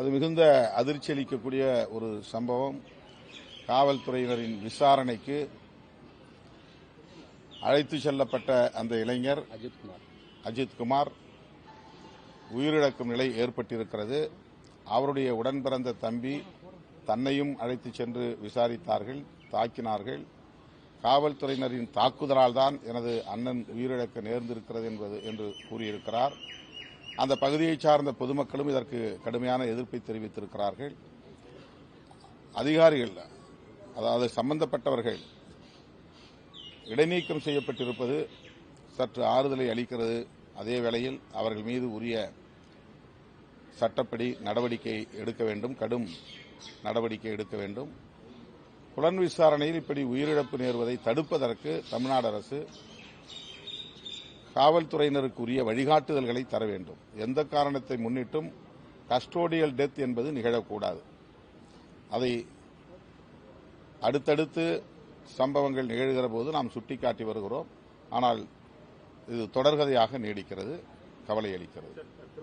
அது மிகுந்த அதிர்ச்சி அளிக்கக்கூடிய ஒரு சம்பவம். காவல்துறையினரின் விசாரணைக்கு அழைத்து செல்லப்பட்ட அந்த இளைஞர் அஜித்குமார் உயிரிழக்கும் நிலை ஏற்பட்டிருக்கிறது. அவருடைய உடன் பிறந்த தம்பி தன்னையும் அழைத்து சென்று விசாரித்தார்கள், தாக்கினார்கள். காவல்துறையினரின் தாக்குதலால் தான் எனது அண்ணன் உயிரிழக்க நேர்ந்திருக்கிறது என்று கூறியிருக்கிறார். அந்த பகுதியைச் சார்ந்த பொதுமக்களும் இதற்கு கடுமையான எதிர்ப்பை தெரிவித்திருக்கிறார்கள். அதிகாரிகள், அதாவது சம்பந்தப்பட்டவர்கள் இடைநீக்கம் செய்யப்பட்டிருப்பது சற்று ஆறுதலை அளிக்கிறது. அதே வேளையில் அவர்கள் மீது உரிய சட்டப்படி நடவடிக்கை எடுக்க வேண்டும், கடும் நடவடிக்கை எடுக்க வேண்டும். புலன் விசாரணையில் இப்படி உயிரிழப்பு நேர்வதை தடுப்பதற்கு தமிழ்நாடு அரசு காவல்துறையினருக்கு உரிய வழிகாட்டுதல்களை தர வேண்டும். எந்த காரணத்தை முன்னிட்டும் கஸ்டோடியல் டெத் என்பது நிகழக்கூடாது. அதை அடுத்தடுத்து சம்பவங்கள் நிகழ்கிற போது நாம் சுட்டிக்காட்டி வருகிறோம். ஆனால் இது தொடர்கதையாக நீடிக்கிறது, கவலை அளிக்கிறது.